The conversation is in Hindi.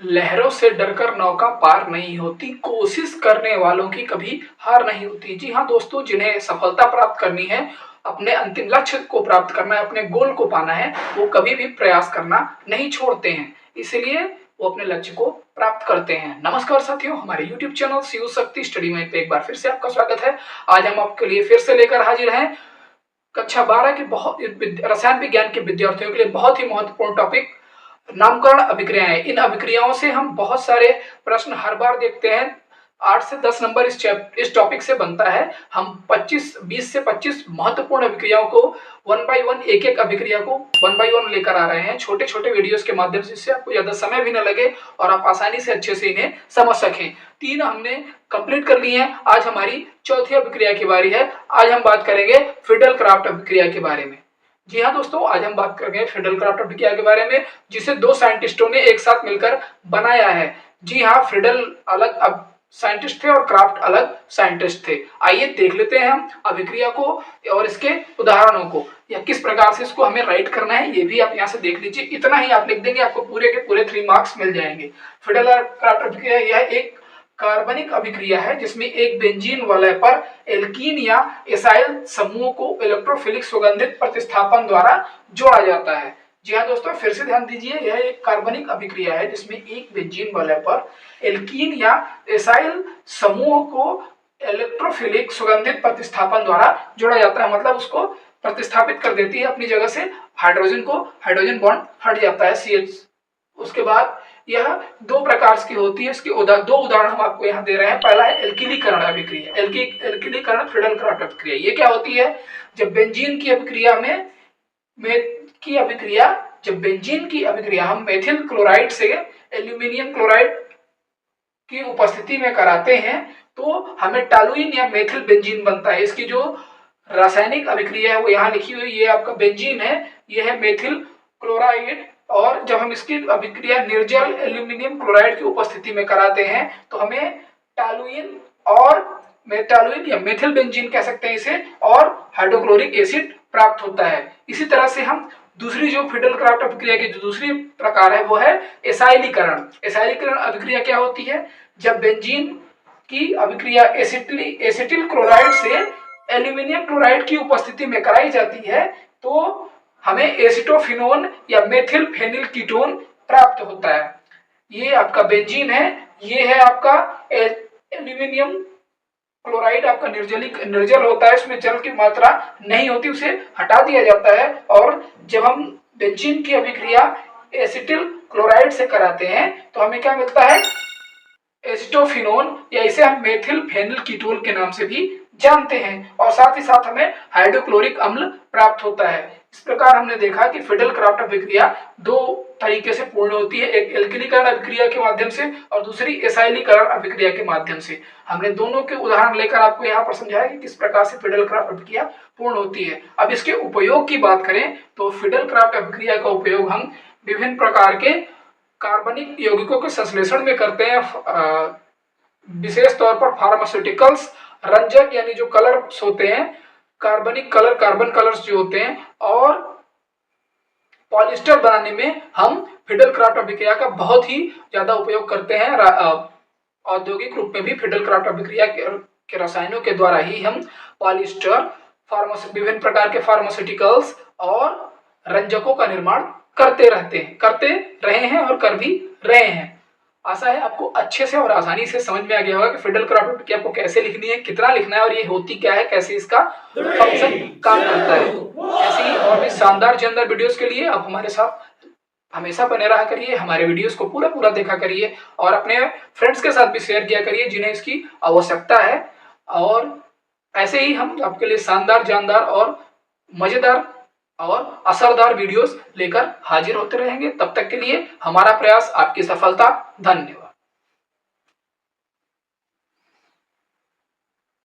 लहरों से डरकर नौका पार नहीं होती, कोशिश करने वालों की कभी हार नहीं होती। जी हाँ दोस्तों, जिन्हें सफलता प्राप्त करनी है, अपने अंतिम लक्ष्य को प्राप्त करना है, अपने गोल को पाना है, वो कभी भी प्रयास करना नहीं छोड़ते हैं। इसलिए वो अपने लक्ष्य को प्राप्त करते हैं। नमस्कार साथियों, हमारे YouTube channel Shiv Shakti study में पे एक बार फिर से आपका स्वागत है। आज हम आपके लिए फिर से लेकर हाजिर हैं कक्षा 12 के रसायन विज्ञान के विद्यार्थियों के लिए बहुत ही महत्वपूर्ण टॉपिक नामकरण अभिक्रियाएं। इन अभिक्रियाओं से हम बहुत सारे प्रश्न हर बार देखते हैं। 8 से 10 नंबर इस टॉपिक से बनता है। हम 20 से 25 महत्वपूर्ण अभिक्रियाओं को वन बाय वन, एक एक अभिक्रिया को वन बाय वन लेकर आ रहे हैं छोटे छोटे वीडियोस के माध्यम से, जिससे आपको ज्यादा समय भी न लगे और आप आसानी से अच्छे से इन्हें समझ सकें। 3 हमने कंप्लीट कर ली हैं। आज हमारी चौथी अभिक्रिया की बारी है। आज हम बात करेंगे फिडेल क्राफ्ट अभिक्रिया के बारे में। जी हाँ दोस्तों, आज हम बात करेंगे फिडेल क्राफ्ट अभिक्रिया के बारे में, जिसे 2 साइंटिस्टों ने एक साथ मिलकर बनाया है। जी हाँ, फिडेल अलग अब साइंटिस्ट थे और क्राफ्ट अलग साइंटिस्ट थे। आइए देख लेते हैं हम अभिक्रिया को और इसके उदाहरणों को, या किस प्रकार से इसको हमें राइट करना है, ये भी आप यहाँ से देख लीजिए। इतना ही आप लिख देंगे, आपको पूरे के पूरे 3 मार्क्स मिल जाएंगे। फिडेल क्राफ्ट अभिक्रिया यह एक कार्बनिक अभिक्रिया है जिसमें एक बेंजीन वलय पर एल्कीन या एसाइल समूह को इलेक्ट्रोफिलिक सुगंधित प्रतिस्थापन द्वारा जोड़ा जाता है। जी हाँ दोस्तों, फिर से ध्यान दीजिए, यह एक कार्बनिक अभिक्रिया है जिसमें एक बेंजीन वलय पर एल्कीन या एसाइल समूह को इलेक्ट्रोफिलिक सुगंधित प्रतिस्थापन द्वारा जोड़ा जाता है। मतलब उसको प्रतिस्थापित कर देती है अपनी जगह से, हाइड्रोजन बॉन्ड हट जाता है CH। उसके बाद यह 2 प्रकार की होती है। इसके 2 उदाहरण हम आपको यहाँ दे रहे हैं। पहला है एल्किलीकरण अभिक्रिया, एल्किलीकरण फिडेल क्राफ्ट अभिक्रिया। ये क्या होती है? जब बेंजीन की अभिक्रिया जब बेंजीन की अभिक्रिया हम मेथिल क्लोराइड से एल्यूमिनियम क्लोराइड की उपस्थिति में कराते हैं तो हमें टॉलुइन या मेथिल बेंजीन बनता है। इसकी जो रासायनिक अभिक्रिया है वो यहाँ लिखी हुई, ये आपका बेंजीन है, ये है मेथिल क्लोराइड। और जब हम इसकी अभिक्रिया निर्जल एल्यूमिनियम क्लोराइड की उपस्थिति में कराते हैं तो हमें टॉलुइन या मेथिल बेंजीन कह सकते हैं इसे, और हाइड्रोक्लोरिक एसिड प्राप्त होता है। इसी तरह से हम दूसरी जो फिडेल क्राफ्ट अभिक्रिया की जो दूसरी प्रकार है वो है एसाइलीकरण। एसाइलीकरण अभिक्रिया क्या होती है? जब बेंजीन की अभिक्रिया एसिटिल क्लोराइड से एल्यूमिनियम क्लोराइड की उपस्थिति में कराई जाती है तो हमें एसिटोफिनोन या मेथिल फेनिल कीटोन प्राप्त होता है। ये आपका बेंजीन है, ये है आपका एल्यूमिनियम क्लोराइड, आपका निर्जल होता है, इसमें जल की मात्रा नहीं होती, उसे हटा दिया जाता है। और जब हम बेंजीन की अभिक्रिया एसिटिल क्लोराइड से कराते हैं तो हमें क्या मिलता है? एसिटोफिनोन, या इसे हम मेथिल फेनिल कीटोन के नाम से भी जानते हैं। और साथ ही साथ हमें हाइड्रोक्लोरिक अम्ल प्राप्त होता है। इस प्रकार हमने देखा कि फिडेल क्राफ्ट अभिक्रिया 2 तरीके से पूर्ण होती है, एक एल्किलीकरण अभिक्रिया के माध्यम से और दूसरी एसाइलीकरण अभिक्रिया के माध्यम से। हमने दोनों के उदाहरण लेकर आपको यहाँ पर समझाया कि किस प्रकार से फिडेल क्राफ्ट अभिक्रिया पूर्ण होती है। अब इसके उपयोग की बात करें तो फिडेल क्राफ्ट अभिक्रिया का उपयोग हम विभिन्न प्रकार के कार्बनिक यौगिकों के संश्लेषण में करते हैं। विशेष तौर पर फार्मास्यूटिकल्स, रंजक यानी जो कलर्स होते हैं, कार्बन कलर्स जो होते हैं, और पॉलिस्टर बनाने में हम फिडेल क्राफ्ट अभिक्रिया का बहुत ही ज्यादा उपयोग करते हैं। औद्योगिक रूप में भी फिडेल क्राफ्ट अभिक्रिया के रसायनों के द्वारा ही हम पॉलिस्टर, विभिन्न प्रकार के फार्मास्यूटिकल्स और रंजकों का निर्माण करते रहे हैं और कर भी रहे हैं। आशा है आपको अच्छे से और आसानी से समझ में आ गया होगा कि फिडेल क्राफ्ट अभिक्रिया को कैसे लिखनी है, कितना लिखना है और ये होती क्या है, कैसे इसका फंक्शन काम करता है। ऐसे ही और भी शानदार जानदार वीडियोस के लिए आप हमारे साथ हमेशा बने रहा करिए। हमारे वीडियोस को पूरा देखा करिए और अपने फ्रेंड्स के साथ भी शेयर किया करिए जिन्हें इसकी आवश्यकता है। और ऐसे ही हम आपके लिए शानदार, जानदार और मजेदार और असरदार वीडियोस लेकर हाजिर होते रहेंगे। तब तक के लिए हमारा प्रयास आपकी सफलता। धन्यवाद।